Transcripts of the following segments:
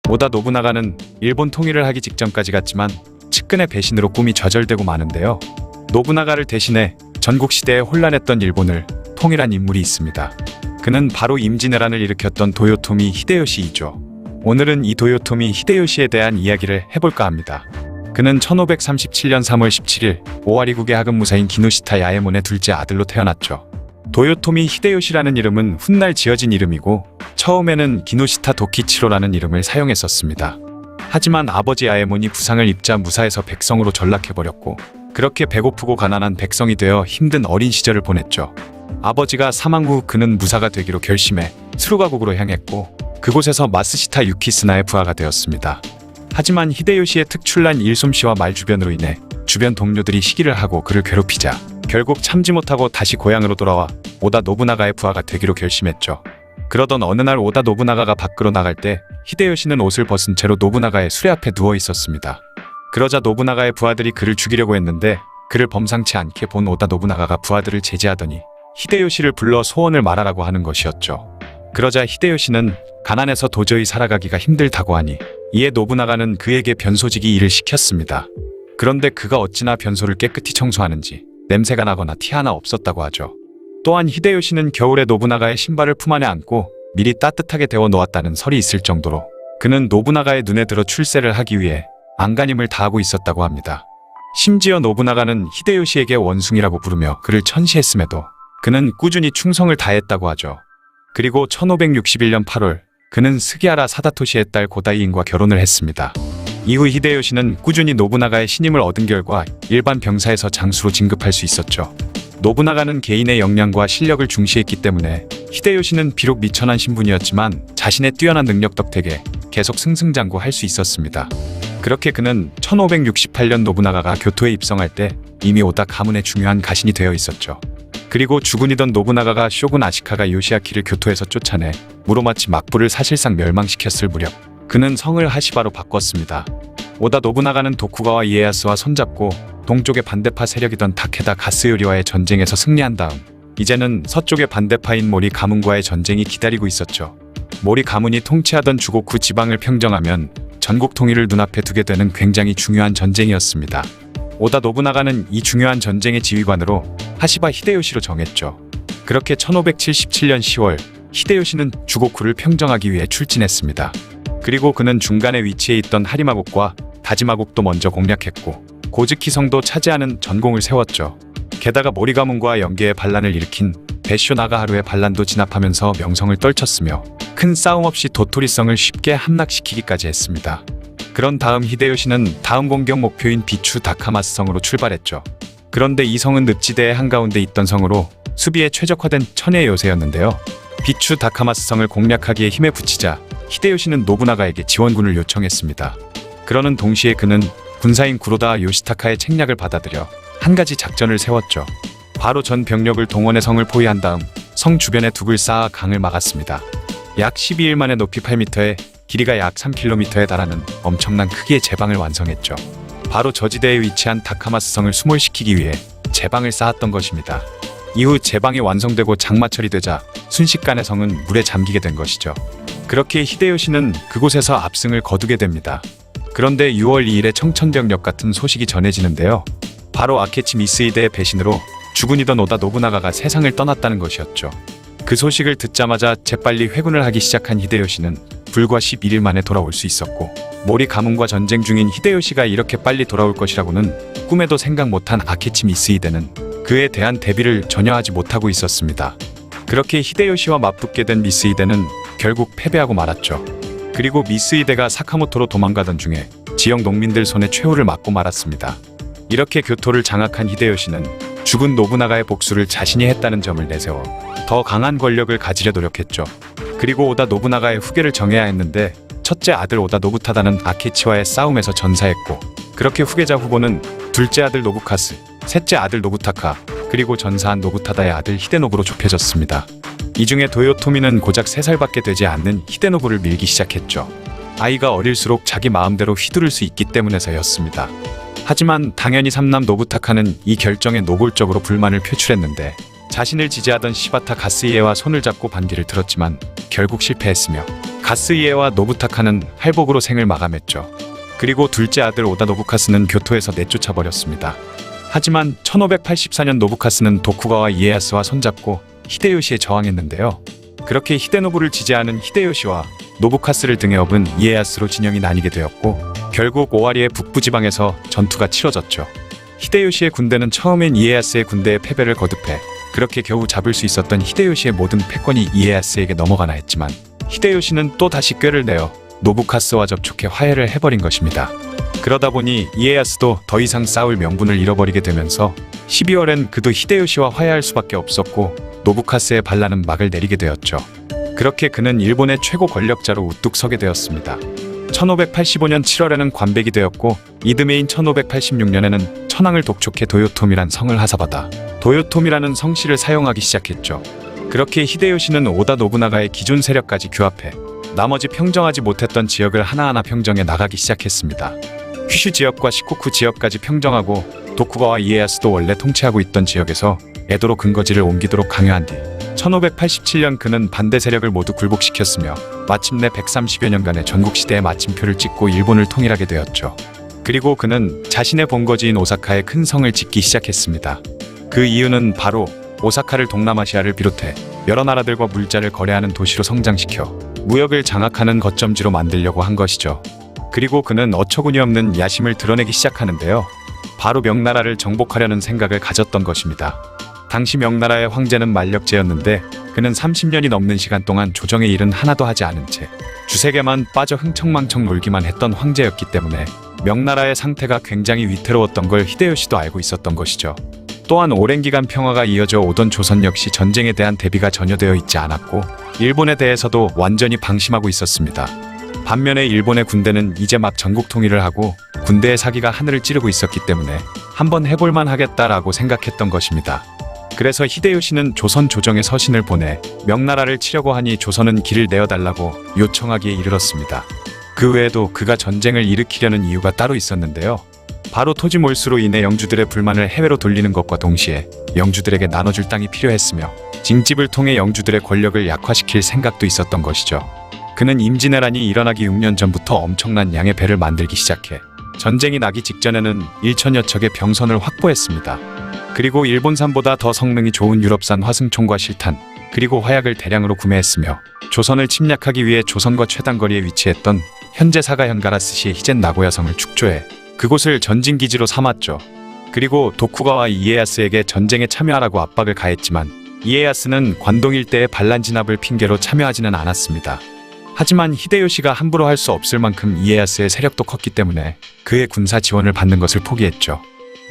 오다 노부나가는 일본 통일을 하기 직전까지 갔지만 측근의 배신으로 꿈이 좌절되고 마는데요. 노부나가를 대신해 전국시대에 혼란했던 일본을 통일한 인물이 있습니다. 그는 바로 임진왜란을 일으켰던 도요토미 히데요시이죠. 오늘은 이 도요토미 히데요시에 대한 이야기를 해볼까 합니다. 그는 1537년 3월 17일 오와리국의 하급무사인 기노시타 야에몬의 둘째 아들로 태어났죠. 도요토미 히데요시라는 이름은 훗날 지어진 이름이고 처음에는 기노시타 도키치로라는 이름을 사용했었습니다. 하지만 아버지 야에몬이 부상을 입자 무사해서 백성으로 전락해버렸고 그렇게 배고프고 가난한 백성이 되어 힘든 어린 시절을 보냈죠. 아버지가 사망 후 그는 무사가 되기로 결심해 수루가국으로 향했고 그곳에서 마스시타 유키스나의 부하가 되었습니다. 하지만 히데요시의 특출난 일솜씨와 말 주변으로 인해 주변 동료들이 시기를 하고 그를 괴롭히자 결국 참지 못하고 다시 고향으로 돌아와 오다 노부나가의 부하가 되기로 결심했죠. 그러던 어느 날 오다 노부나가가 밖으로 나갈 때 히데요시는 옷을 벗은 채로 노부나가의 수레 앞에 누워 있었습니다. 그러자 노부나가의 부하들이 그를 죽이려고 했는데 그를 범상치 않게 본 오다 노부나가가 부하들을 제지하더니 히데요시를 불러 소원을 말하라고 하는 것이었죠. 그러자 히데요시는 가난해서 도저히 살아가기가 힘들다고 하니 이에 노부나가는 그에게 변소지기 일을 시켰습니다. 그런데 그가 어찌나 변소를 깨끗이 청소하는지 냄새가 나거나 티 하나 없었다고 하죠. 또한 히데요시는 겨울에 노부나가의 신발을 품 안에 안고 미리 따뜻하게 데워 놓았다는 설이 있을 정도로 그는 노부나가의 눈에 들어 출세를 하기 위해 안간힘을 다하고 있었다고 합니다. 심지어 노부나가는 히데요시에게 원숭이라고 부르며 그를 천시했음에도 그는 꾸준히 충성을 다했다고 하죠. 그리고 1561년 8월 그는 스기하라 사다토시의 딸 고다이인과 결혼을 했습니다. 이후 히데요시는 꾸준히 노부나가의 신임을 얻은 결과 일반 병사에서 장수로 진급할 수 있었죠. 노부나가는 개인의 역량과 실력을 중시했기 때문에 히데요시는 비록 미천한 신분이었지만 자신의 뛰어난 능력 덕택에 계속 승승장구할 수 있었습니다. 그렇게 그는 1568년 노부나가가 교토에 입성할 때 이미 오다 가문의 중요한 가신이 되어 있었죠. 그리고 주군이던 노부나가가 쇼군 아시카가 요시아키를 교토에서 쫓아내 무로마치 막부를 사실상 멸망시켰을 무렵 그는 성을 하시바로 바꿨습니다. 오다 노부나가는 도쿠가와 이에야스와 손잡고 동쪽의 반대파 세력이던 다케다 가스요리와의 전쟁에서 승리한 다음 이제는 서쪽의 반대파인 모리 가문과의 전쟁이 기다리고 있었죠. 모리 가문이 통치하던 주고쿠 지방을 평정하면 전국 통일을 눈앞에 두게 되는 굉장히 중요한 전쟁이었습니다. 오다 노부나가는 이 중요한 전쟁의 지휘관으로 하시바 히데요시로 정했죠. 그렇게 1577년 10월 히데요시는 주고쿠를 평정하기 위해 출진했습니다. 그리고 그는 중간에 위치해 있던 하리마국과 다지마국도 먼저 공략했고 고즈키성도 차지하는 전공을 세웠죠. 게다가 모리 가문과 연계의 반란을 일으킨 베쇼 나가하루의 반란도 진압하면서 명성을 떨쳤으며 큰 싸움 없이 도토리성을 쉽게 함락시키기까지 했습니다. 그런 다음 히데요시는 다음 공격 목표인 비추 다카마스성으로 출발했죠. 그런데 이 성은 늪지대의 한가운데 있던 성으로 수비에 최적화된 천의 요새였는데요. 비추 다카마스성을 공략하기에 힘에 부치자 히데요시는 노부나가에게 지원군을 요청했습니다. 그러는 동시에 그는 군사인 구로다 요시타카의 책략을 받아들여 한 가지 작전을 세웠죠. 바로 전 병력을 동원해 성을 포위한 다음 성 주변에 둑을 쌓아 강을 막았습니다. 약 12일 만에 높이 8m에 길이가 약 3km에 달하는 엄청난 크기의 제방을 완성했죠. 바로 저지대에 위치한 다카마스성을 수몰시키기 위해 제방을 쌓았던 것입니다. 이후 제방이 완성되고 장마철이 되자 순식간에 성은 물에 잠기게 된 것이죠. 그렇게 히데요시는 그곳에서 압승을 거두게 됩니다. 그런데 6월 2일에 청천벽력 같은 소식이 전해지는데요. 바로 아케치 미스히데의 배신으로 주군이던 오다 노부나가가 세상을 떠났다는 것이었죠. 그 소식을 듣자마자 재빨리 회군을 하기 시작한 히데요시는 불과 11일 만에 돌아올 수 있었고 모리 가문과 전쟁 중인 히데요시가 이렇게 빨리 돌아올 것이라고는 꿈에도 생각 못한 아케치 미스히데는 그에 대한 대비를 전혀 하지 못하고 있었습니다. 그렇게 히데요시와 맞붙게 된 미스히데는 결국 패배하고 말았죠. 그리고 미스히데가 사카모토로 도망가던 중에 지역 농민들 손에 최후를 맞고 말았습니다. 이렇게 교토를 장악한 히데요시는 죽은 노부나가의 복수를 자신이 했다는 점을 내세워 더 강한 권력을 가지려 노력했죠. 그리고 오다 노부나가의 후계를 정해야 했는데 첫째 아들 오다 노부타다는 아케치와의 싸움에서 전사했고 그렇게 후계자 후보는 둘째 아들 노부카스, 셋째 아들 노부타카, 그리고 전사한 노부타다의 아들 히데노부로 좁혀졌습니다. 이 중에 도요토미는 고작 3살밖에 되지 않는 히데노부를 밀기 시작했죠. 아이가 어릴수록 자기 마음대로 휘두를 수 있기 때문에서였습니다. 하지만 당연히 삼남 노부타카는 이 결정에 노골적으로 불만을 표출했는데 자신을 지지하던 시바타 가스이에와 손을 잡고 반기를 들었지만 결국 실패했으며 가스이에와 노부타카는 할복으로 생을 마감했죠. 그리고 둘째 아들 오다 노부카스는 교토에서 내쫓아 버렸습니다. 하지만 1584년 노부카스는 도쿠가와 이에야스와 손잡고 히데요시에 저항했는데요. 그렇게 히데노부를 지지하는 히데요시와 노부카스를 등에 업은 이에야스로 진영이 나뉘게 되었고 결국 오와리의 북부지방에서 전투가 치러졌죠. 히데요시의 군대는 처음엔 이에야스의 군대의 패배를 거듭해 그렇게 겨우 잡을 수 있었던 히데요시의 모든 패권이 이에야스에게 넘어가나 했지만 히데요시는 또 다시 꾀를 내어 노부카스와 접촉해 화해를 해버린 것입니다. 그러다 보니 이에야스도 더 이상 싸울 명분을 잃어버리게 되면서 12월엔 그도 히데요시와 화해할 수밖에 없었고 노부카스의 반란은 막을 내리게 되었죠. 그렇게 그는 일본의 최고 권력자로 우뚝 서게 되었습니다. 1585년 7월에는 관백이 되었고 이듬해인 1586년에는 천황을 독촉해 도요토미란 성을 하사받아 도요토미라는 성씨를 사용하기 시작했죠. 그렇게 히데요시는 오다 노부나가의 기존 세력까지 규합해 나머지 평정하지 못했던 지역을 하나하나 평정해 나가기 시작했습니다. 휘슈 지역과 시코쿠 지역까지 평정하고 도쿠가와 이에야스도 원래 통치하고 있던 지역에서 에도로 근거지를 옮기도록 강요한 뒤 1587년 그는 반대 세력을 모두 굴복시켰으며 마침내 130여 년간의 전국시대의 마침표를 찍고 일본을 통일하게 되었죠. 그리고 그는 자신의 본거지인 오사카에 큰 성을 짓기 시작했습니다. 그 이유는 바로 오사카를 동남아시아를 비롯해 여러 나라들과 물자를 거래하는 도시로 성장시켜 무역을 장악하는 거점지로 만들려고 한 것이죠. 그리고 그는 어처구니 없는 야심을 드러내기 시작하는데요. 바로 명나라를 정복하려는 생각을 가졌던 것입니다. 당시 명나라의 황제는 만력제였는데 그는 30년이 넘는 시간 동안 조정의 일은 하나도 하지 않은 채 주색에만 빠져 흥청망청 놀기만 했던 황제였기 때문에 명나라의 상태가 굉장히 위태로웠던 걸 히데요시도 알고 있었던 것이죠. 또한 오랜 기간 평화가 이어져 오던 조선 역시 전쟁에 대한 대비가 전혀 되어 있지 않았고 일본에 대해서도 완전히 방심하고 있었습니다. 반면에 일본의 군대는 이제 막 전국 통일을 하고 군대의 사기가 하늘을 찌르고 있었기 때문에 한번 해볼만 하겠다라고 생각했던 것입니다. 그래서 히데요시는 조선 조정에 서신을 보내 명나라를 치려고 하니 조선은 길을 내어달라고 요청하기에 이르렀습니다. 그 외에도 그가 전쟁을 일으키려는 이유가 따로 있었는데요. 바로 토지 몰수로 인해 영주들의 불만을 해외로 돌리는 것과 동시에 영주들에게 나눠줄 땅이 필요했으며 징집을 통해 영주들의 권력을 약화시킬 생각도 있었던 것이죠. 그는 임진왜란이 일어나기 6년 전부터 엄청난 양의 배를 만들기 시작해 전쟁이 나기 직전에는 1천여 척의 병선을 확보했습니다. 그리고 일본산보다 더 성능이 좋은 유럽산 화승총과 실탄, 그리고 화약을 대량으로 구매했으며 조선을 침략하기 위해 조선과 최단거리에 위치했던 현재 사가현가라스시의 히젠 나고야성을 축조해 그곳을 전진기지로 삼았죠. 그리고 도쿠가와 이에야스에게 전쟁에 참여하라고 압박을 가했지만 이에야스는 관동 일대의 반란 진압을 핑계로 참여하지는 않았습니다. 하지만 히데요시가 함부로 할 수 없을 만큼 이에야스의 세력도 컸기 때문에 그의 군사 지원을 받는 것을 포기했죠.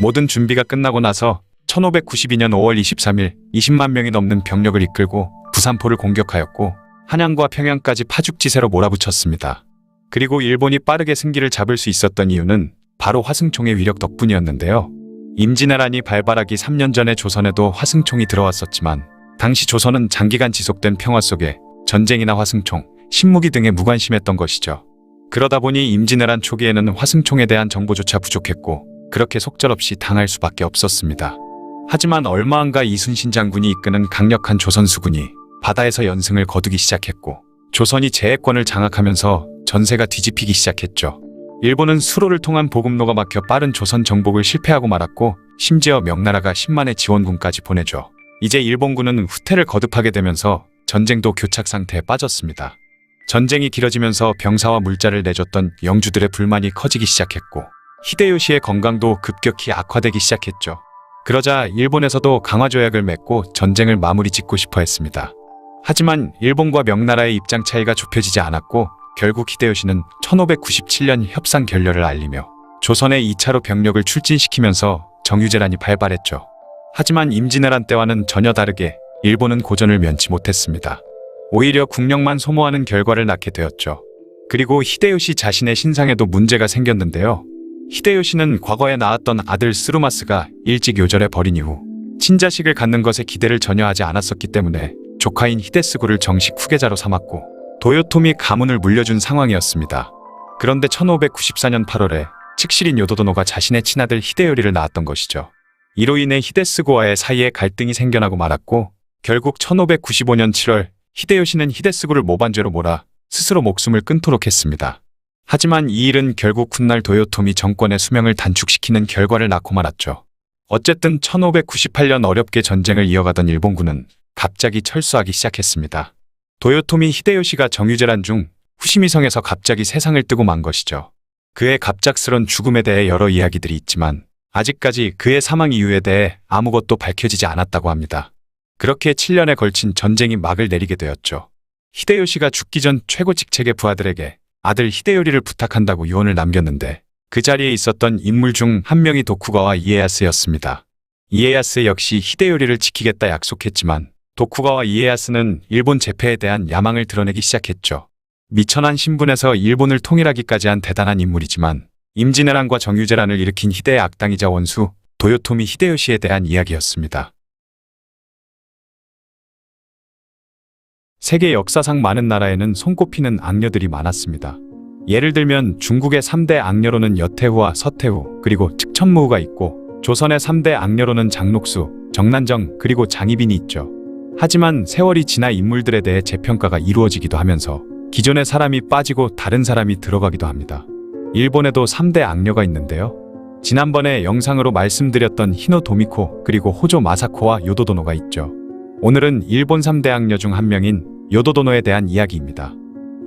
모든 준비가 끝나고 나서 1592년 5월 23일 20만 명이 넘는 병력을 이끌고 부산포를 공격하였고 한양과 평양까지 파죽지세로 몰아붙였습니다. 그리고 일본이 빠르게 승기를 잡을 수 있었던 이유는 바로 화승총의 위력 덕분이었는데요. 임진왜란이 발발하기 3년 전에 조선에도 화승총이 들어왔었지만 당시 조선은 장기간 지속된 평화 속에 전쟁이나 화승총, 신무기 등에 무관심했던 것이죠. 그러다 보니 임진왜란 초기에는 화승총에 대한 정보조차 부족했고 그렇게 속절없이 당할 수밖에 없었습니다. 하지만 얼마 안가 이순신 장군이 이끄는 강력한 조선 수군이 바다에서 연승을 거두기 시작했고 조선이 제해권을 장악하면서 전세가 뒤집히기 시작했죠. 일본은 수로를 통한 보급로가 막혀 빠른 조선 정복을 실패하고 말았고 심지어 명나라가 10만의 지원군까지 보내죠. 이제 일본군은 후퇴를 거듭하게 되면서 전쟁도 교착 상태에 빠졌습니다. 전쟁이 길어지면서 병사와 물자를 내줬던 영주들의 불만이 커지기 시작했고 히데요시의 건강도 급격히 악화되기 시작했죠. 그러자 일본에서도 강화조약을 맺고 전쟁을 마무리 짓고 싶어 했습니다. 하지만 일본과 명나라의 입장 차이가 좁혀지지 않았고 결국 히데요시는 1597년 협상 결렬을 알리며 조선에 2차로 병력을 출진시키면서 정유재란이 발발했죠. 하지만 임진왜란 때와는 전혀 다르게 일본은 고전을 면치 못했습니다. 오히려 국력만 소모하는 결과를 낳게 되었죠. 그리고 히데요시 자신의 신상에도 문제가 생겼는데요. 히데요시는 과거에 낳았던 아들 스루마스가 일찍 요절해 버린 이후 친자식을 갖는 것에 기대를 전혀 하지 않았었기 때문에 조카인 히데스구를 정식 후계자로 삼았고 도요토미 가문을 물려준 상황이었습니다. 그런데 1594년 8월에 측실인 요도도노가 자신의 친아들 히데요리를 낳았던 것이죠. 이로 인해 히데스구와의 사이에 갈등이 생겨나고 말았고 결국 1595년 7월 히데요시는 히데스구를 모반죄로 몰아 스스로 목숨을 끊도록 했습니다. 하지만 이 일은 결국 훗날 도요토미 정권의 수명을 단축시키는 결과를 낳고 말았죠. 어쨌든 1598년 어렵게 전쟁을 이어가던 일본군은 갑자기 철수하기 시작했습니다. 도요토미 히데요시가 정유재란 중 후시미성에서 갑자기 세상을 뜨고 만 것이죠. 그의 갑작스런 죽음에 대해 여러 이야기들이 있지만 아직까지 그의 사망 이유에 대해 아무것도 밝혀지지 않았다고 합니다. 그렇게 7년에 걸친 전쟁이 막을 내리게 되었죠. 히데요시가 죽기 전 최고 직책의 부하들에게 아들 히데요리를 부탁한다고 유언을 남겼는데 그 자리에 있었던 인물 중 한 명이 도쿠가와 이에야스였습니다. 이에야스 역시 히데요리를 지키겠다 약속했지만 도쿠가와 이에야스는 일본 제패에 대한 야망을 드러내기 시작했죠. 미천한 신분에서 일본을 통일하기까지 한 대단한 인물이지만 임진왜란과 정유재란을 일으킨 히데의 악당이자 원수 도요토미 히데요시에 대한 이야기였습니다. 세계 역사상 많은 나라에는 손꼽히는 악녀들이 많았습니다. 예를 들면 중국의 3대 악녀로는 여태후와 서태후 그리고 측천무후가 있고 조선의 3대 악녀로는 장록수, 정난정 그리고 장희빈이 있죠. 하지만 세월이 지나 인물들에 대해 재평가가 이루어지기도 하면서 기존의 사람이 빠지고 다른 사람이 들어가기도 합니다. 일본에도 3대 악녀가 있는데요. 지난번에 영상으로 말씀드렸던 히노 도미코 그리고 호조 마사코와 요도도노가 있죠. 오늘은 일본 3대 악녀 중 한 명인 요도도노에 대한 이야기입니다.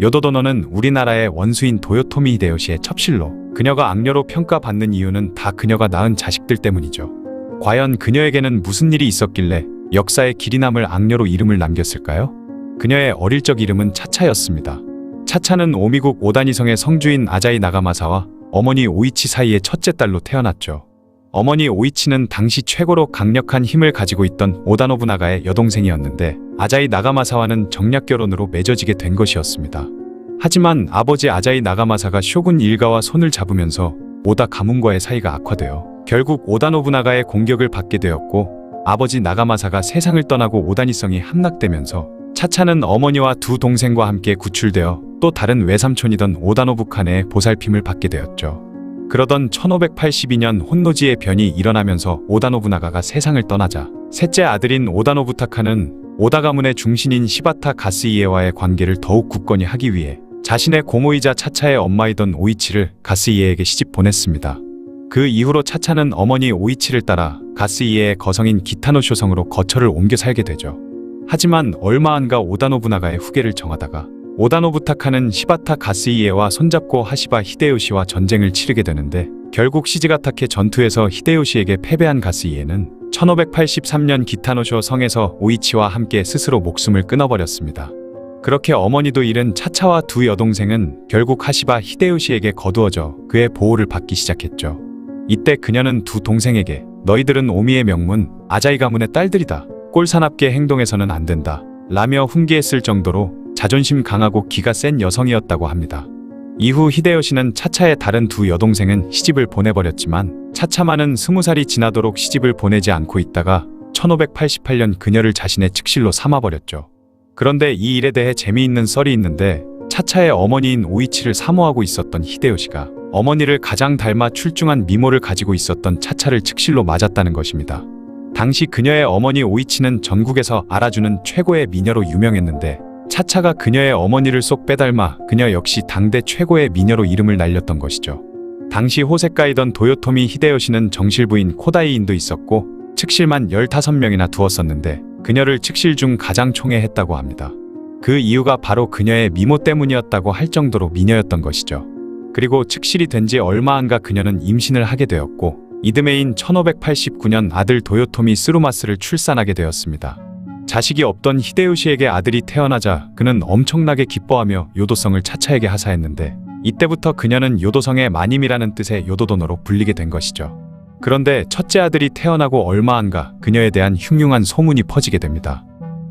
요도도노는 우리나라의 원수인 도요토미 히데요시의 첩실로 그녀가 악녀로 평가받는 이유는 다 그녀가 낳은 자식들 때문이죠. 과연 그녀에게는 무슨 일이 있었길래 역사에 길이 남을 악녀로 이름을 남겼을까요? 그녀의 어릴 적 이름은 차차였습니다. 차차는 오미국 오다니성의 성주인 아자이 나가마사와 어머니 오이치 사이의 첫째 딸로 태어났죠. 어머니 오이치는 당시 최고로 강력한 힘을 가지고 있던 오다노부나가의 여동생이었는데 아자이 나가마사와는 정략 결혼으로 맺어지게 된 것이었습니다. 하지만 아버지 아자이 나가마사가 쇼군 일가와 손을 잡으면서 오다 가문과의 사이가 악화되어 결국 오다노부나가의 공격을 받게 되었고 아버지 나가마사가 세상을 떠나고 오다니성이 함락되면서 차차는 어머니와 두 동생과 함께 구출되어 또 다른 외삼촌이던 오다노부칸의 보살핌을 받게 되었죠. 그러던 1582년 혼노지의 변이 일어나면서 오다노부나가가 세상을 떠나자 셋째 아들인 오다노부타카는 오다 가문의 중신인 시바타 가스이에와의 관계를 더욱 굳건히 하기 위해 자신의 고모이자 차차의 엄마이던 오이치를 가스이에에게 시집 보냈습니다. 그 이후로 차차는 어머니 오이치를 따라 가스이에의 거성인 기타노쇼성으로 거처를 옮겨 살게 되죠. 하지만 얼마 안가 오다노부나가의 후계를 정하다가 오다노부타카는 시바타 가스이에와 손잡고 하시바 히데요시와 전쟁을 치르게 되는데 결국 시즈가타케 전투에서 히데요시에게 패배한 가스이에는 1583년 기타노쇼 성에서 오이치와 함께 스스로 목숨을 끊어버렸습니다. 그렇게 어머니도 잃은 차차와 두 여동생은 결국 하시바 히데요시에게 거두어져 그의 보호를 받기 시작했죠. 이때 그녀는 두 동생에게 너희들은 오미의 명문 아자이 가문의 딸들이다. 꼴사납게 행동해서는 안 된다. 라며 훈계했을 정도로 자존심 강하고 기가 센 여성이었다고 합니다. 이후 히데요시는 차차의 다른 두 여동생은 시집을 보내버렸지만 차차만은 20살이 지나도록 시집을 보내지 않고 있다가 1588년 그녀를 자신의 측실로 삼아버렸죠. 그런데 이 일에 대해 재미있는 썰이 있는데 차차의 어머니인 오이치를 사모하고 있었던 히데요시가 어머니를 가장 닮아 출중한 미모를 가지고 있었던 차차를 측실로 맞았다는 것입니다. 당시 그녀의 어머니 오이치는 전국에서 알아주는 최고의 미녀로 유명했는데 차차가 그녀의 어머니를 쏙 빼닮아 그녀 역시 당대 최고의 미녀로 이름을 날렸던 것이죠. 당시 호세가이던 도요토미 히데요시는 정실부인 코다이인도 있었고 측실만 15명이나 두었었는데 그녀를 측실 중 가장 총애했다고 합니다. 그 이유가 바로 그녀의 미모 때문이었다고 할 정도로 미녀였던 것이죠. 그리고 측실이 된 지 얼마 안가 그녀는 임신을 하게 되었고 이듬해인 1589년 아들 도요토미 스루마스를 출산하게 되었습니다. 자식이 없던 히데요시에게 아들이 태어나자 그는 엄청나게 기뻐하며 요도성을 차차에게 하사했는데 이때부터 그녀는 요도성의 마님이라는 뜻의 요도도노로 불리게 된 것이죠. 그런데 첫째 아들이 태어나고 얼마 안가 그녀에 대한 흉흉한 소문이 퍼지게 됩니다.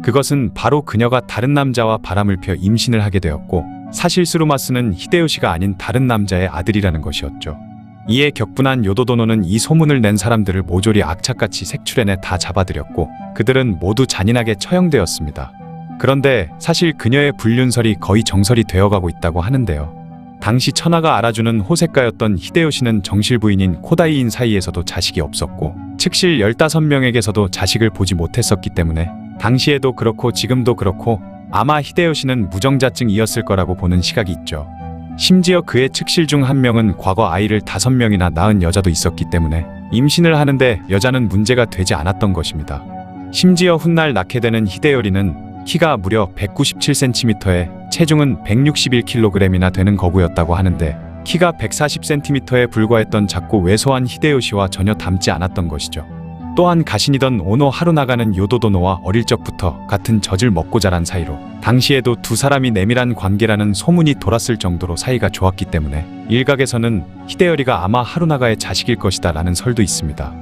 그것은 바로 그녀가 다른 남자와 바람을 펴 임신을 하게 되었고 사실 스루마스는 히데요시가 아닌 다른 남자의 아들이라는 것이었죠. 이에 격분한 요도도노는 이 소문을 낸 사람들을 모조리 악착같이 색출해내 다 잡아들였고 그들은 모두 잔인하게 처형되었습니다. 그런데 사실 그녀의 불륜설이 거의 정설이 되어가고 있다고 하는데요. 당시 천하가 알아주는 호세가였던 히데요시는 정실 부인인 코다이인 사이에서도 자식이 없었고 측실 15명에게서도 자식을 보지 못했었기 때문에 당시에도 그렇고 지금도 그렇고 아마 히데요시는 무정자증이었을 거라고 보는 시각이 있죠. 심지어 그의 측실 중 한 명은 과거 아이를 5명이나 낳은 여자도 있었기 때문에 임신을 하는데 여자는 문제가 되지 않았던 것입니다. 심지어 훗날 낳게 되는 히데요리는 키가 무려 197cm에 체중은 161kg이나 되는 거구였다고 하는데 키가 140cm에 불과했던 작고 왜소한 히데요시와 전혀 닮지 않았던 것이죠. 또한 가신이던 오노 하루나가는 요도도노와 어릴 적부터 같은 젖을 먹고 자란 사이로 당시에도 두 사람이 내밀한 관계라는 소문이 돌았을 정도로 사이가 좋았기 때문에 일각에서는 히데요리가 아마 하루나가의 자식일 것이다 라는 설도 있습니다.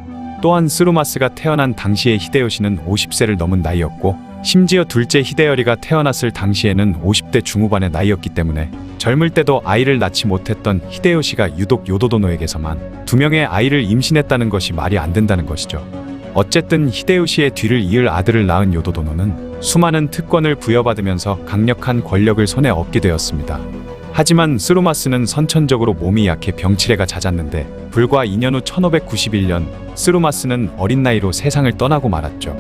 또한 스루마스가 태어난 당시의 히데요시는 50세를 넘은 나이였고 심지어 둘째 히데요리가 태어났을 당시에는 50대 중후반의 나이였기 때문에 젊을 때도 아이를 낳지 못했던 히데요시가 유독 요도도노에게서만 2명의 아이를 임신했다는 것이 말이 안 된다는 것이죠. 어쨌든 히데요시의 뒤를 이을 아들을 낳은 요도도노는 수많은 특권을 부여받으면서 강력한 권력을 손에 얻게 되었습니다. 하지만 스루마스는 선천적으로 몸이 약해 병치레가 잦았는데 불과 2년 후 1591년 스루마스는 어린 나이로 세상을 떠나고 말았죠.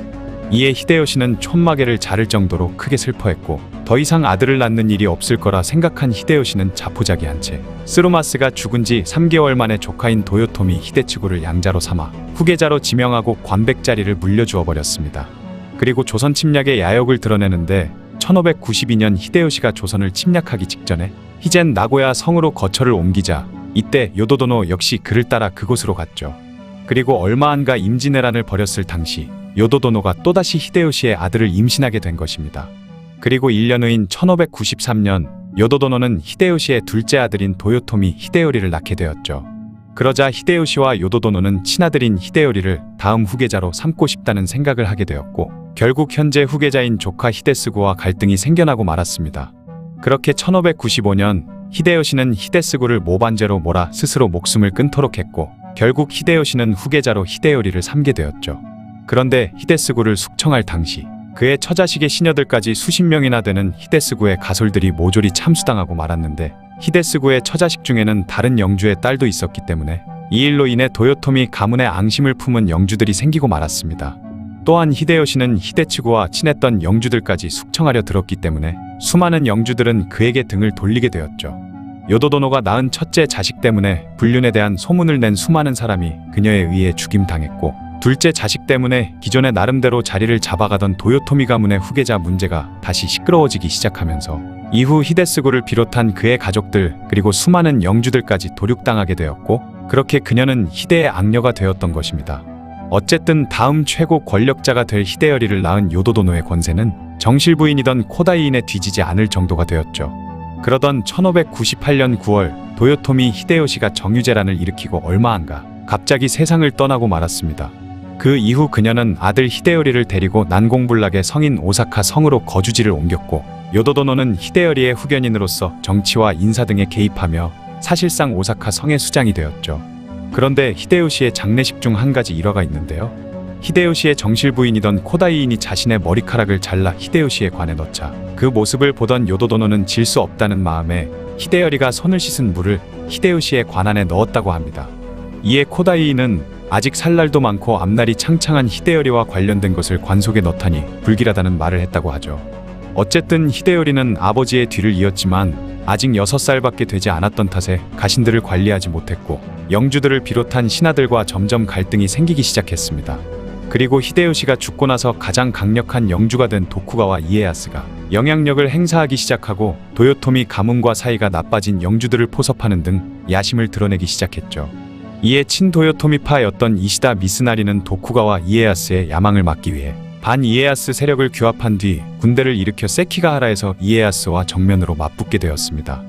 이에 히데요시는 촌마개를 자를 정도로 크게 슬퍼했고 더 이상 아들을 낳는 일이 없을 거라 생각한 히데요시는 자포자기한 채 스루마스가 죽은 지 3개월 만에 조카인 도요토미 히데츠구를 양자로 삼아 후계자로 지명하고 관백자리를 물려주어 버렸습니다. 그리고 조선 침략의 야욕을 드러내는데 1592년 히데요시가 조선을 침략하기 직전에 히젠 나고야 성으로 거처를 옮기자 이때 요도도노 역시 그를 따라 그곳으로 갔죠. 그리고 얼마 안가 임진왜란을 벌였을 당시 요도도노가 또다시 히데요시의 아들을 임신하게 된 것입니다. 그리고 1년 후인 1593년 요도도노는 히데요시의 둘째 아들인 도요토미 히데요리를 낳게 되었죠. 그러자 히데요시와 요도도노는 친아들인 히데요리를 다음 후계자로 삼고 싶다는 생각을 하게 되었고 결국 현재 후계자인 조카 히데스구와 갈등이 생겨나고 말았습니다. 그렇게 1595년 히데요시는 히데스구를 모반죄로 몰아 스스로 목숨을 끊도록 했고 결국 히데요시는 후계자로 히데요리를 삼게 되었죠. 그런데 히데스구를 숙청할 당시 그의 처자식의 시녀들까지 수십 명이나 되는 히데스구의 가솔들이 모조리 참수당하고 말았는데 히데스구의 처자식 중에는 다른 영주의 딸도 있었기 때문에 이 일로 인해 도요토미 가문의 앙심을 품은 영주들이 생기고 말았습니다. 또한 히데요시는 히데츠구와 친했던 영주들까지 숙청하려 들었기 때문에 수많은 영주들은 그에게 등을 돌리게 되었죠. 요도도노가 낳은 첫째 자식 때문에 불륜에 대한 소문을 낸 수많은 사람이 그녀에 의해 죽임당했고 둘째 자식 때문에 기존의 나름대로 자리를 잡아가던 도요토미 가문의 후계자 문제가 다시 시끄러워지기 시작하면서 이후 히데스구를 비롯한 그의 가족들 그리고 수많은 영주들까지 도륙당하게 되었고 그렇게 그녀는 희대의 악녀가 되었던 것입니다. 어쨌든 다음 최고 권력자가 될 히데요리를 낳은 요도도노의 권세는 정실부인이던 코다이인에 뒤지지 않을 정도가 되었죠. 그러던 1598년 9월 도요토미 히데요시가 정유재란을 일으키고 얼마 안가 갑자기 세상을 떠나고 말았습니다. 그 이후 그녀는 아들 히데요리를 데리고 난공불락의 성인 오사카 성으로 거주지를 옮겼고 요도도노는 히데요리의 후견인으로서 정치와 인사 등에 개입하며 사실상 오사카 성의 수장이 되었죠. 그런데 히데요시의 장례식 중 한 가지 일화가 있는데요. 히데요시의 정실부인이던 코다이인이 자신의 머리카락을 잘라 히데요시의 관에 넣자 그 모습을 보던 요도도노는 질 수 없다는 마음에 히데요리가 손을 씻은 물을 히데요시의 관 안에 넣었다고 합니다. 이에 코다이인은 아직 살 날도 많고 앞날이 창창한 히데요리와 관련된 것을 관 속에 넣다니 불길하다는 말을 했다고 하죠. 어쨌든 히데요리는 아버지의 뒤를 이었지만 아직 6살밖에 되지 않았던 탓에 가신들을 관리하지 못했고 영주들을 비롯한 신하들과 점점 갈등이 생기기 시작했습니다. 그리고 히데요시가 죽고 나서 가장 강력한 영주가 된 도쿠가와 이에야스가 영향력을 행사하기 시작하고 도요토미 가문과 사이가 나빠진 영주들을 포섭하는 등 야심을 드러내기 시작했죠. 이에 친도요토미파였던 이시다 미스나리는 도쿠가와 이에야스의 야망을 막기 위해 반 이에야스 세력을 규합한 뒤 군대를 일으켜 세키가하라에서 이에야스와 정면으로 맞붙게 되었습니다.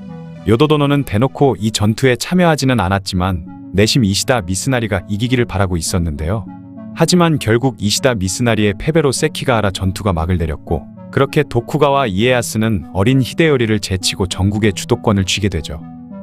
요도도노는 대놓고 이 전투에 참여하지는 않았지만 내심 이시다 미스나리가 이기기를 바라고 있었는데요. 하지만 결국 이시다 미스나리의 패배로 세키가하라 전투가 막을 내렸고 그렇게 도쿠가와 이에야스는 어린 히데요리를 제치고 전국의 주도권을 쥐게 되죠.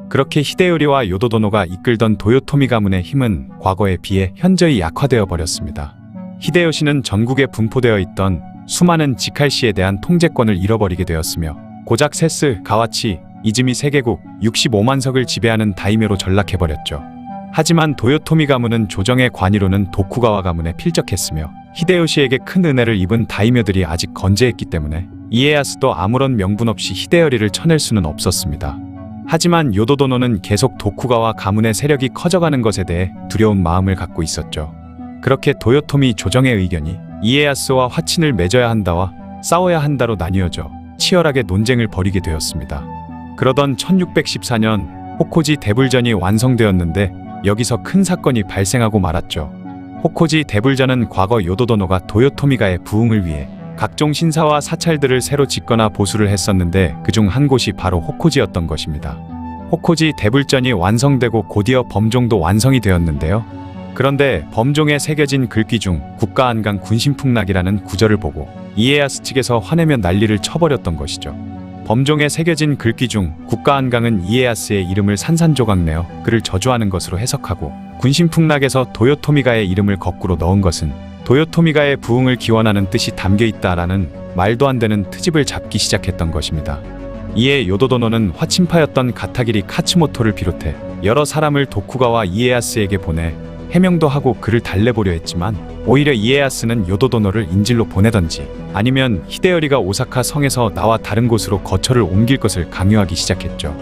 그렇게 히데요리와 요도도노가 이끌던 도요토미 가문의 힘은 과거에 비해 현저히 약화되어 버렸습니다. 히데요시는 전국에 분포되어 있던 수많은 지칼시에 대한 통제권을 잃어버리게 되었으며 고작 세스, 가와치, 이즈미 3개국 65만 석을 지배하는 다이묘로 전락해버렸죠. 하지만 도요토미 가문은 조정의 관이로는 도쿠가와 가문에 필적했으며 히데요시에게 큰 은혜를 입은 다이묘들이 아직 건재했기 때문에 이에야스도 아무런 명분 없이 히데요리를 쳐낼 수는 없었습니다. 하지만 요도도노는 계속 도쿠가와 가문의 세력이 커져가는 것에 대해 두려운 마음을 갖고 있었죠. 그렇게 도요토미 조정의 의견이 이에야스와 화친을 맺어야 한다와 싸워야 한다로 나뉘어져 치열하게 논쟁을 벌이게 되었습니다. 그러던 1614년 호코지 대불전이 완성되었는데 여기서 큰 사건이 발생하고 말았죠. 호코지 대불전은 과거 요도도노가 도요토미가의 부흥을 위해 각종 신사와 사찰들을 새로 짓거나 보수를 했었는데 그중 한 곳이 바로 호코지였던 것입니다. 호코지 대불전이 완성되고 곧이어 범종도 완성이 되었는데요. 그런데 범종에 새겨진 글귀 중 국가안강 군심풍락이라는 구절을 보고 이에야스 측에서 화내며 난리를 쳐버렸던 것이죠. 범종에 새겨진 글귀 중 국가안강은 이에야스의 이름을 산산조각내어 그를 저주하는 것으로 해석하고 군심풍락에서 도요토미가의 이름을 거꾸로 넣은 것은 도요토미가의 부흥을 기원하는 뜻이 담겨있다라는 말도 안 되는 트집을 잡기 시작했던 것입니다. 이에 요도도노는 화친파였던 가타기리 카츠모토를 비롯해 여러 사람을 도쿠가와 이에야스에게 보내 해명도 하고 그를 달래보려 했지만 오히려 이에야스는 요도도노를 인질로 보내던지 아니면 히데요리가 오사카 성에서 나와 다른 곳으로 거처를 옮길 것을 강요하기 시작했죠.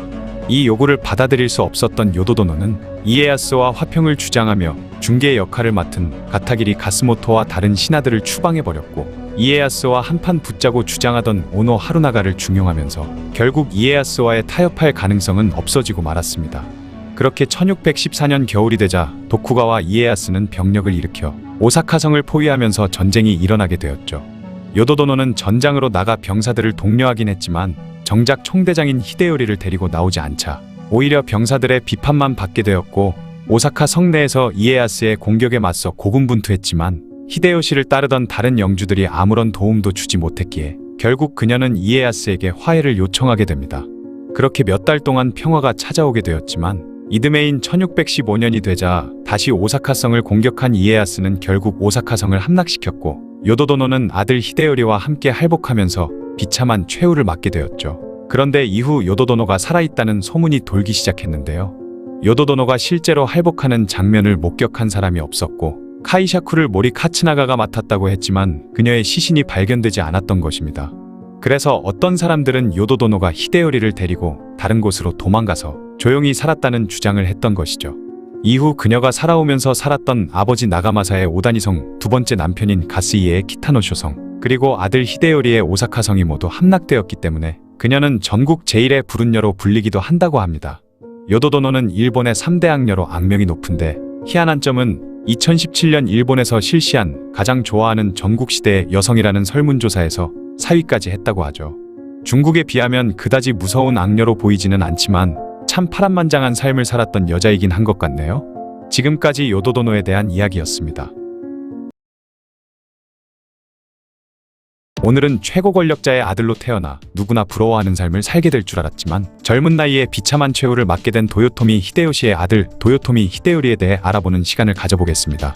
이 요구를 받아들일 수 없었던 요도도노는 이에야스와 화평을 주장하며 중개 역할을 맡은 가타기리 가스모토와 다른 신하들을 추방해버렸고 이에야스와 한판 붙자고 주장하던 오노 하루나가를 중용하면서 결국 이에야스와의 타협할 가능성은 없어지고 말았습니다. 그렇게 1614년 겨울이 되자 도쿠가와 이에야스는 병력을 일으켜 오사카성을 포위하면서 전쟁이 일어나게 되었죠. 요도도노는 전장으로 나가 병사들을 독려하긴 했지만 정작 총대장인 히데요리를 데리고 나오지 않자 오히려 병사들의 비판만 받게 되었고 오사카 성내에서 이에야스의 공격에 맞서 고군분투했지만 히데요시를 따르던 다른 영주들이 아무런 도움도 주지 못했기에 결국 그녀는 이에야스에게 화해를 요청하게 됩니다. 그렇게 몇 달 동안 평화가 찾아오게 되었지만 이듬해인 1615년이 되자 다시 오사카성을 공격한 이에야스는 결국 오사카성을 함락시켰고 요도도노는 아들 히데요리와 함께 할복하면서 비참한 최후를 맞게 되었죠. 그런데 이후 요도도노가 살아있다는 소문이 돌기 시작했는데요. 요도도노가 실제로 할복하는 장면을 목격한 사람이 없었고 카이샤쿠를 모리 카츠나가가 맡았다고 했지만 그녀의 시신이 발견되지 않았던 것입니다. 그래서 어떤 사람들은 요도도노가 히데요리를 데리고 다른 곳으로 도망가서 조용히 살았다는 주장을 했던 것이죠. 이후 그녀가 살아오면서 살았던 아버지 나가마사의 오다니성, 두 번째 남편인 가스이에의 키타노쇼성, 그리고 아들 히데요리의 오사카성이 모두 함락되었기 때문에 그녀는 전국 제1의 불운녀로 불리기도 한다고 합니다. 요도도노는 일본의 3대 악녀로 악명이 높은데 희한한 점은 2017년 일본에서 실시한 가장 좋아하는 전국시대의 여성이라는 설문조사에서 4위까지 했다고 하죠. 중국에 비하면 그다지 무서운 악녀로 보이지는 않지만 참 파란만장한 삶을 살았던 여자이긴 한 것 같네요. 지금까지 요도도노에 대한 이야기였습니다. 오늘은 최고 권력자의 아들로 태어나 누구나 부러워하는 삶을 살게 될 줄 알았지만 젊은 나이에 비참한 최후를 맞게 된 도요토미 히데요시의 아들 도요토미 히데요리에 대해 알아보는 시간을 가져보겠습니다.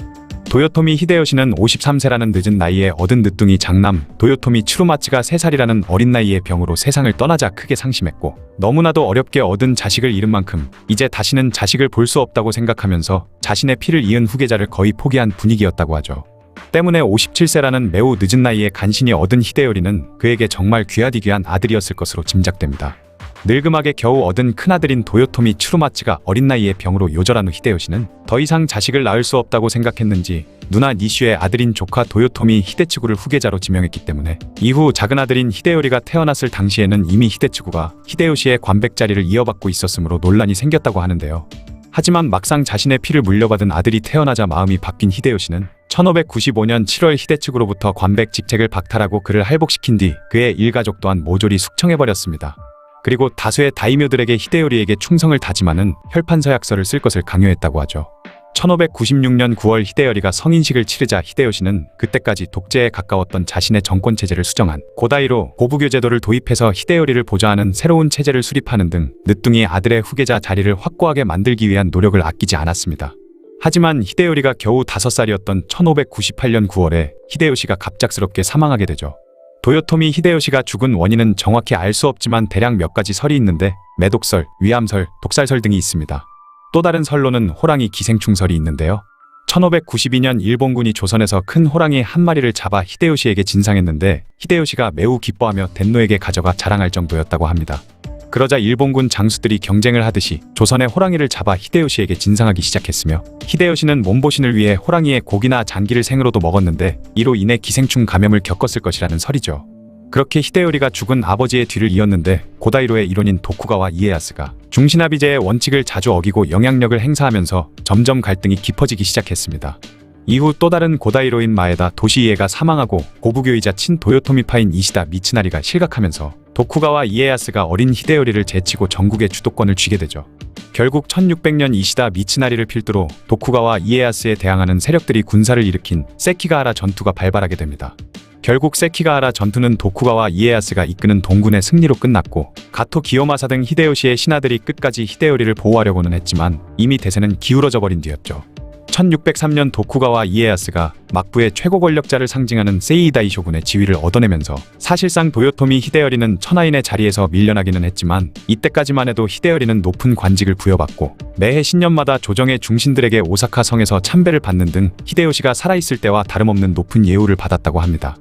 도요토미 히데요시는 53세라는 늦은 나이에 얻은 늦둥이 장남 도요토미 츠루마츠가 3살이라는 어린 나이에 병으로 세상을 떠나자 크게 상심했고 너무나도 어렵게 얻은 자식을 잃은 만큼 이제 다시는 자식을 볼 수 없다고 생각하면서 자신의 피를 이은 후계자를 거의 포기한 분위기였다고 하죠. 때문에 57세라는 매우 늦은 나이에 간신히 얻은 히데요리는 그에게 정말 귀하디귀한 아들이었을 것으로 짐작됩니다. 늙음하게 겨우 얻은 큰아들인 도요토미 츠루마츠가 어린 나이에 병으로 요절한 후 히데요시는 더 이상 자식을 낳을 수 없다고 생각했는지 누나 니슈의 아들인 조카 도요토미 히데츠구를 후계자로 지명했기 때문에 이후 작은 아들인 히데요리가 태어났을 당시에는 이미 히데츠구가 히데요시의 관백 자리를 이어받고 있었으므로 논란이 생겼다고 하는데요. 하지만 막상 자신의 피를 물려받은 아들이 태어나자 마음이 바뀐 히데요시는 1595년 7월 히데츠구로부터 관백 직책을 박탈하고 그를 할복시킨 뒤 그의 일가족 또한 모조리 숙청해버렸습니다. 그리고 다수의 다이묘들에게 히데요리에게 충성을 다짐하는 혈판서약서를 쓸 것을 강요했다고 하죠. 1596년 9월 히데요리가 성인식을 치르자 히데요시는 그때까지 독재에 가까웠던 자신의 정권체제를 수정한 고다이로 고부교 제도를 도입해서 히데요리를 보좌하는 새로운 체제를 수립하는 등 늦둥이 아들의 후계자 자리를 확고하게 만들기 위한 노력을 아끼지 않았습니다. 하지만 히데요리가 겨우 5살이었던 1598년 9월에 히데요시가 갑작스럽게 사망하게 되죠. 도요토미 히데요시가 죽은 원인은 정확히 알 수 없지만 대략 몇 가지 설이 있는데 매독설, 위암설, 독살설 등이 있습니다. 또 다른 설로는 호랑이 기생충설이 있는데요. 1592년 일본군이 조선에서 큰 호랑이 한 마리를 잡아 히데요시에게 진상했는데 히데요시가 매우 기뻐하며 덴노에게 가져가 자랑할 정도였다고 합니다. 그러자 일본군 장수들이 경쟁을 하듯이 조선의 호랑이를 잡아 히데요시에게 진상하기 시작했으며 히데요시는 몸보신을 위해 호랑이의 고기나 장기를 생으로도 먹었는데 이로 인해 기생충 감염을 겪었을 것이라는 설이죠. 그렇게 히데요리가 죽은 아버지의 뒤를 이었는데 고다이로의 일원인 도쿠가와 이에야스가 중신합의제의 원칙을 자주 어기고 영향력을 행사하면서 점점 갈등이 깊어지기 시작했습니다. 이후 또 다른 고다이로인 마에다 도시이에가 사망하고 고부교이자 친 도요토미파인 이시다 미츠나리가 실각하면서 도쿠가와 이에야스가 어린 히데요리를 제치고 전국의 주도권을 쥐게 되죠. 결국 1600년 이시다 미츠나리를 필두로 도쿠가와 이에야스에 대항하는 세력들이 군사를 일으킨 세키가하라 전투가 발발하게 됩니다. 결국 세키가하라 전투는 도쿠가와 이에야스가 이끄는 동군의 승리로 끝났고 가토 기요마사 등 히데요시의 신하들이 끝까지 히데요리를 보호하려고는 했지만 이미 대세는 기울어져 버린 뒤였죠. 1603년 도쿠가와 이에야스가 막부의 최고 권력자를 상징하는 세이이다이 쇼군의 지위를 얻어내면서 사실상 도요토미 히데요리는 천하인의 자리에서 밀려나기는 했지만 이때까지만 해도 히데요리는 높은 관직을 부여받고 매해 신년마다 조정의 중신들에게 오사카 성에서 참배를 받는 등 히데요시가 살아있을 때와 다름없는 높은 예우를 받았다고 합니다.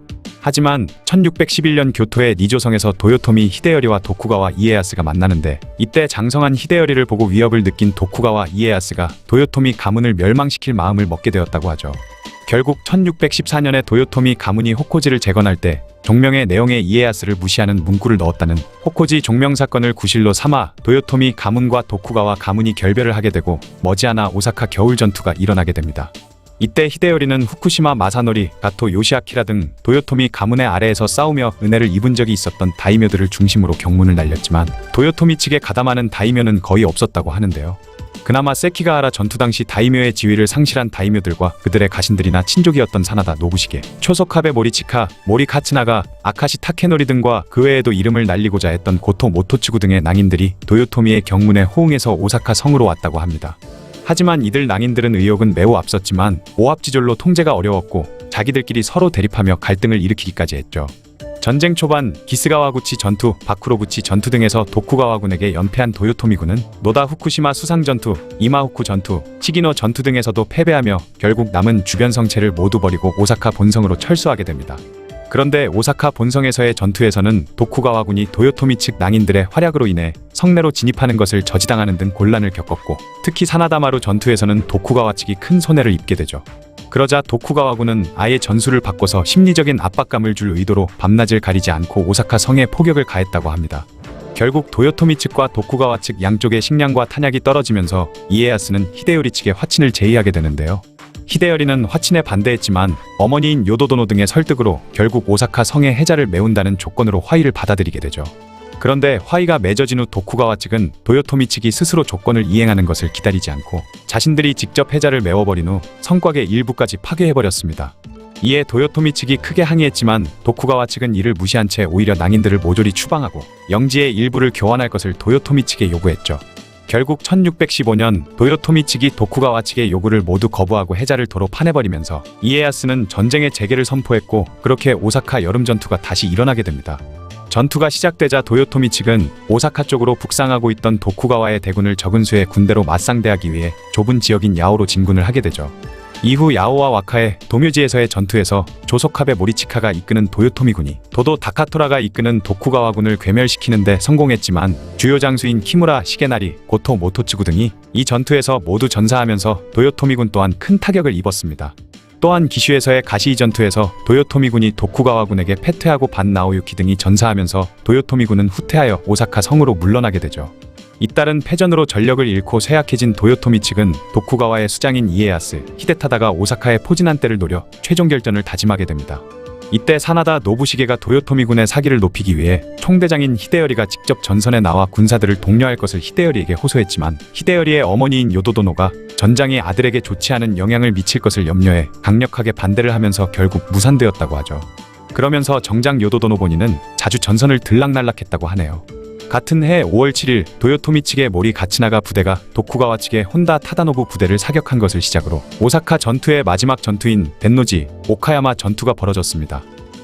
하지만 1611년 교토의 니조성에서 도요토미 히데요리와 도쿠가와 이에야스가 만나는데 이때 장성한 히데요리를 보고 위협을 느낀 도쿠가와 이에야스가 도요토미 가문을 멸망시킬 마음을 먹게 되었다고 하죠. 결국 1614년에 도요토미 가문이 호코지를 재건할 때 종명의 내용에 이에야스를 무시하는 문구를 넣었다는 호코지 종명 사건을 구실로 삼아 도요토미 가문과 도쿠가와 가문이 결별을 하게 되고 머지않아 오사카 겨울 전투가 일어나게 됩니다. 이때 히데요리는 후쿠시마 마사노리, 가토 요시아키라 등 도요토미 가문의 아래에서 싸우며 은혜를 입은 적이 있었던 다이묘들을 중심으로 경문을 날렸지만 도요토미 측에 가담하는 다이묘는 거의 없었다고 하는데요. 그나마 세키가하라 전투 당시 다이묘의 지위를 상실한 다이묘들과 그들의 가신들이나 친족이었던 사나다 노부시게, 초소카베 모리치카, 모리카츠나가, 아카시 타케노리 등과 그 외에도 이름을 날리고자 했던 고토 모토츠구 등의 낭인들이 도요토미의 경문에 호응해서 오사카 성으로 왔다고 합니다. 하지만 이들 낭인들은 의욕은 매우 앞섰지만 오합지졸로 통제가 어려웠고 자기들끼리 서로 대립하며 갈등을 일으키기까지 했죠. 전쟁 초반 기스가와구치 전투, 바쿠로구치 전투 등에서 도쿠가와군에게 연패한 도요토미군은 노다 후쿠시마 수상 전투, 이마후쿠 전투, 시기노 전투 등에서도 패배하며 결국 남은 주변 성체를 모두 버리고 오사카 본성으로 철수하게 됩니다. 그런데 오사카 본성에서의 전투에서는 도쿠가와군이 도요토미 측 낭인들의 활약으로 인해 성내로 진입하는 것을 저지당하는 등 곤란을 겪었고 특히 사나다마루 전투에서는 도쿠가와 측이 큰 손해를 입게 되죠. 그러자 도쿠가와군은 아예 전술을 바꿔서 심리적인 압박감을 줄 의도로 밤낮을 가리지 않고 오사카 성에 포격을 가했다고 합니다. 결국 도요토미 측과 도쿠가와 측 양쪽의 식량과 탄약이 떨어지면서 이에야스는 히데요리 측의 화친을 제의하게 되는데요. 히데요리는 화친에 반대했지만 어머니인 요도도노 등의 설득으로 결국 오사카 성의 해자를 메운다는 조건으로 화의를 받아들이게 되죠. 그런데 화의가 맺어진 후 도쿠가와 측은 도요토미 측이 스스로 조건을 이행하는 것을 기다리지 않고 자신들이 직접 해자를 메워버린 후 성곽의 일부까지 파괴해버렸습니다. 이에 도요토미 측이 크게 항의했지만 도쿠가와 측은 이를 무시한 채 오히려 낭인들을 모조리 추방하고 영지의 일부를 교환할 것을 도요토미 측에 요구했죠. 결국 1615년 도요토미 측이 도쿠가와 측의 요구를 모두 거부하고 해자를 도로 파내버리면서 이에야스는 전쟁의 재개를 선포했고 그렇게 오사카 여름전투가 다시 일어나게 됩니다. 전투가 시작되자 도요토미 측은 오사카 쪽으로 북상하고 있던 도쿠가와의 대군을 적은 수의 군대로 맞상대하기 위해 좁은 지역인 야오로 진군을 하게 되죠. 이후 야오와 와카의 도묘지에서의 전투에서 조소카베 모리치카가 이끄는 도요토미군이 도도 다카토라가 이끄는 도쿠가와군을 괴멸시키는 데 성공했지만 주요 장수인 키무라 시게나리, 고토 모토츠구 등이 이 전투에서 모두 전사하면서 도요토미군 또한 큰 타격을 입었습니다. 또한 기슈에서의 가시이 전투에서 도요토미군이 도쿠가와군에게 패퇴하고 반나오유키 등이 전사하면서 도요토미군은 후퇴하여 오사카 성으로 물러나게 되죠. 잇따른 패전으로 전력을 잃고 쇠약해진 도요토미 측은 도쿠가와의 수장인 이에야스, 히데타다가 오사카에 포진한 때를 노려 최종 결전을 다짐하게 됩니다. 이때 사나다 노부시게가 도요토미군의 사기를 높이기 위해 총대장인 히데요리가 직접 전선에 나와 군사들을 독려할 것을 히데요리에게 호소했지만 히데요리의 어머니인 요도도노가 전장이 아들에게 좋지 않은 영향을 미칠 것을 염려해 강력하게 반대를 하면서 결국 무산되었다고 하죠. 그러면서 정장 요도도노 본인은 자주 전선을 들락날락했다고 하네요. 같은 해 5월 7일 도요토미 측의 모리 가츠나가 부대가 도쿠가와 측의 혼다 타다노부 부대를 사격한 것을 시작으로 오사카 전투의 마지막 전투인 덴노지, 오카야마 전투가 벌어졌습니다.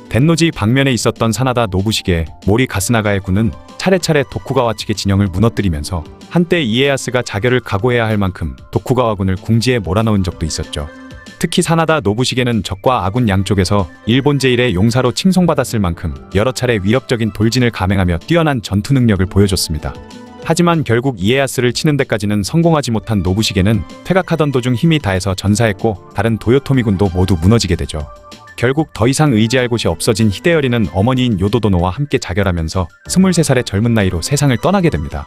덴노지 방면에 있었던 사나다 노부시게, 모리 가스나가의 군은 차례차례 도쿠가와 측의 진영을 무너뜨리면서 한때 이에야스가 자결을 각오해야 할 만큼 도쿠가와군을 궁지에 몰아넣은 적도 있었죠. 특히 사나다 노부시게는 적과 아군 양쪽에서 일본 제1의 용사로 칭송받았을 만큼 여러 차례 위협적인 돌진을 감행하며 뛰어난 전투 능력을 보여줬습니다. 하지만 결국 이에야스를 치는 데까지는 성공하지 못한 노부시게는 퇴각하던 도중 힘이 다해서 전사했고 다른 도요토미군도 모두 무너지게 되죠. 결국 더 이상 의지할 곳이 없어진 히데요리는 어머니인 요도도노와 함께 자결하면서 23살의 젊은 나이로 세상을 떠나게 됩니다.